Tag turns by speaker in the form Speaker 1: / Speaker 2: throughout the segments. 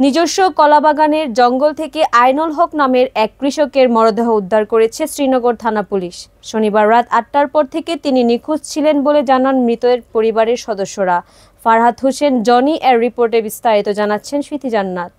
Speaker 1: নিজস্ব কলাবাগানের জঙ্গল থেকে আইনুল হক নামের এক কৃষকের মরদেহ উদ্ধার করেছে শ্রীনগর থানা পুলিশ। শনিবার রাত ৮টার পর থেকে তিনি নিখোঁজ ছিলেন বলে জানান মৃতের পরিবারের সদস্যরা। ফারহাদ হোসেন জনি এর রিপোর্টে বিস্তারিত জানাচ্ছেন স্মৃতি জান্নাত।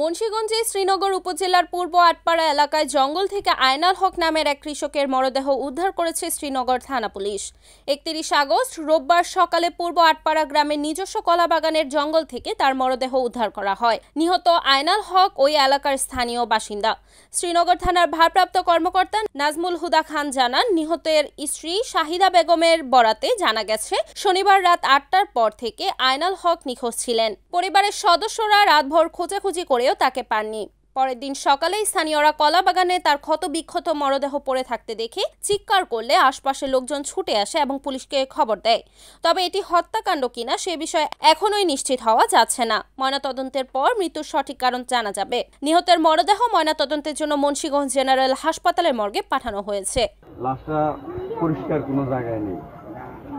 Speaker 2: মুন্সিগঞ্জে শ্রীনগর উপজেলার পূর্ব আটপাড়া এলাকায় জঙ্গল থেকে আইনুল হক নামের এক কৃষকের মরদেহ উদ্ধার করেছে শ্রীনগর থানা পুলিশ। ৩১ আগস্ট রোববার সকালে পূর্ব আটপাড়া গ্রামের নিজস্ব কলাবাগানের জঙ্গল থেকে তার মরদেহ উদ্ধার করা হয়। নিহত আইনুল হক ওই এলাকার স্থানীয় বাসিন্দা। শ্রীনগর থানার ভারপ্রাপ্ত কর্মকর্তা নাজমুল হুদা খান জানান, নিহতের স্ত্রী শাহিদা বেগমের বরাতে জানা গেছে শনিবার রাত ৮টার পর থেকে আইনুল হক নিখোঁজ ছিলেন। পরিবারের সদস্যরা রাতভর খোঁজাখুঁজি করেও তাকে পাননি। পরের দিন সকালে স্থানীয়রা কলাবাগানে তার ক্ষত বিক্ষত মরদেহ পড়ে থাকতে দেখে চিৎকার করলে আশপাশের লোকজন ছুটে আসে এবং পুলিশকে খবর দেয়। তবে এটি হত্যাকাণ্ড কিনা সে বিষয়ে এখনোই নিশ্চিত হওয়া যাচ্ছে না। ময়নাতদন্তের পর মৃত্যুর সঠিক কারণ জানা যাবে। নিহতের মরদেহ ময়নাতদন্তের জন্য মুন্সিগঞ্জ জেনারেল হাসপাতালের মর্গে পাঠানো হয়েছে।
Speaker 3: লাশটা পরিষ্কার কোনো জায়গায় নেই,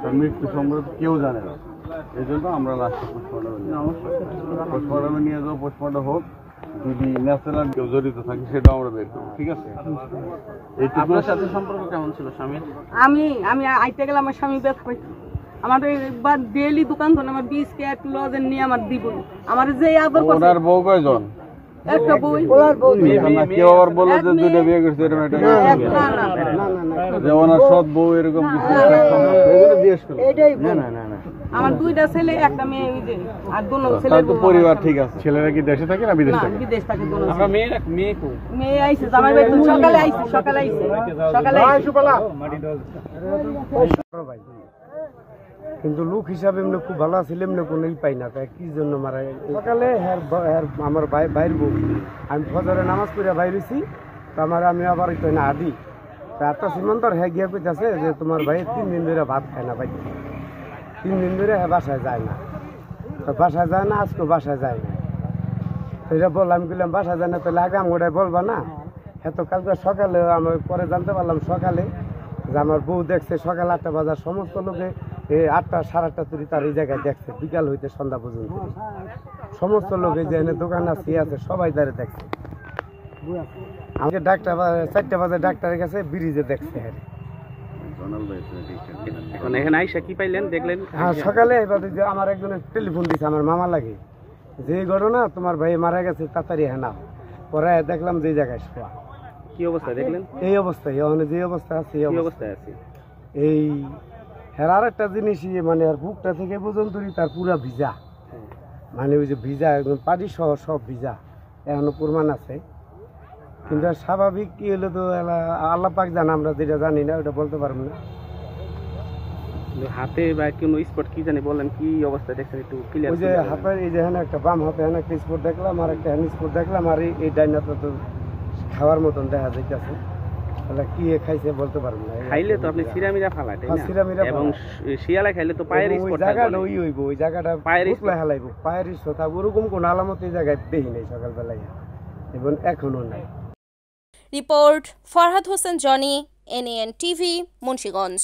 Speaker 3: তার মৃত্যু সম্পর্কে কেউ জানে না। এই জন্য আমরা লাশটা পোস্টমর্টমে নিয়ে যাবো। পোস্টমর্টম হোক, যদি ন্যাচারাল কেউ জড়িত থাকে সেটাও আমরা বের করবো। ঠিক আছে?
Speaker 4: আপনার সাথে সম্পর্ক কেমন ছিল স্বামীর?
Speaker 5: আমি আইতে গেলে আমার স্বামী ব্যথা পাইতো। আমাদের একবার ডেইলি দোকান ধরে আমার ২০ কেট লজেন নিয়ে আমার দিব। আমার যে আদর করছে।
Speaker 3: ওনার বউ কয়জন?
Speaker 5: একটা বউ।
Speaker 3: কেউ আবার বললো যে দুইটা বিয়ে করছে, এরকম একটা যে ওনার সৎ বউ এরকম কিছু জিজ্ঞেস করলো। না
Speaker 5: আমার দুইটা ছেলে একটা মেয়ে, ওই যে আর দুনো ছেলে।
Speaker 3: তো পরিবার ঠিক আছে। ছেলেরা কি দেশে থাকে না বিদেশে থাকে?
Speaker 5: বিদেশ থাকে দুনো।
Speaker 4: আমরা
Speaker 5: মেয়ে আইছে জামাই বাড়ি সকালে আইছে।
Speaker 6: কিন্তু লোক হিসাবে এমনি খুব ভালো ছিল, এমনি কোনো পাই না। কি জন্য মারা সকালে আমার বাইর বউ, আমি ফজরে নামাজ পড়ে বাইরেছি, তো আমি আবার না আদি একটা সীমান্তর হ্যাঁ গিয়ে কইতেছে যে তোমার ভাই ৩ দিন ধরে ভাত খায় না, ভাই 3 দিন ধরে হ্যাঁ বাসায় যায় না। আজকে বাসায় যায় না। সেটা বললাম, বললাম বাসায় যায় না, তাহলে আগে আমি বলবা না। হ্যাঁ, তো কালকে সকালে আমি পরে জানতে পারলাম সকালে যে আমার বউ দেখছে সকাল ৮টা বাজার সমস্ত লোকে ৮টা সাড়ে ৮টা তুলি তার এই জায়গায় দেখছে, বিকাল হইতে সন্ধ্যা পর্যন্ত সমস্ত লোকে যে দোকান আছে সবাই তারে দেখছে। আমাকে ডাক্তার ৪টা বাজে ডাক্তারের কাছে ব্রিজে দেখছে।
Speaker 4: এখানে আইসা কি পাইলেন, দেখলেন?
Speaker 6: হ্যাঁ, সকালে আমার একজনের টেলিফোন দিছে, আমার মামা লাগে, যে ঘটনা তোমার ভাই মারা গেছে তাড়াতাড়ি হ্যাঁ না। পরে দেখলাম যে জায়গায় শোয়া।
Speaker 4: কি অবস্থা দেখলেন?
Speaker 6: এই অবস্থায়, যে অবস্থা আছে এই অবস্থায় আছে। এই আর একটা জিনিসই মানে আর বুকটা থেকে পর্যন্ত তার পুরা ভিজা, মানে ওই যে ভিজা একদম পানি সহ সব ভিজা, এখনো প্রমাণ আছে। কিন্তু স্বাভাবিক কি হলো তো আল্লাহ পাক জানে, আমরা যেটা জানি না ওটা বলতে পারবো না।
Speaker 4: হাতে বা কোনো স্পট কি জানি বলেন, কি অবস্থা দেখছেন একটু ক্লিয়ার?
Speaker 6: ওই যে হাতের এই যে একটা বাম হাতে একটা স্পট দেখলাম, আর একটা হ্যান্ড স্পট দেখলাম, আর এই ডাইনাটা তো খাওয়ার মতন দেখা যাইতেছে। তাহলে কি খাইছে বলতে পারবো না।
Speaker 4: খাইলে তো আপনি সিরামিরা ফালাই, তাই না?
Speaker 6: সিরামিরা এবং
Speaker 4: শিয়ালা খাইলে তো পায়ের স্পট
Speaker 6: জায়গাটা ওই জায়গাটা পায়ের হালাইবো, পায়ের স্পট। ওরকম কোন আলামত এই জায়গায় দেখি নাই সকালবেলায় এবং এখনো নাই।
Speaker 2: Report Farhad Hossain Johnny, NAN TV, Munshiganj.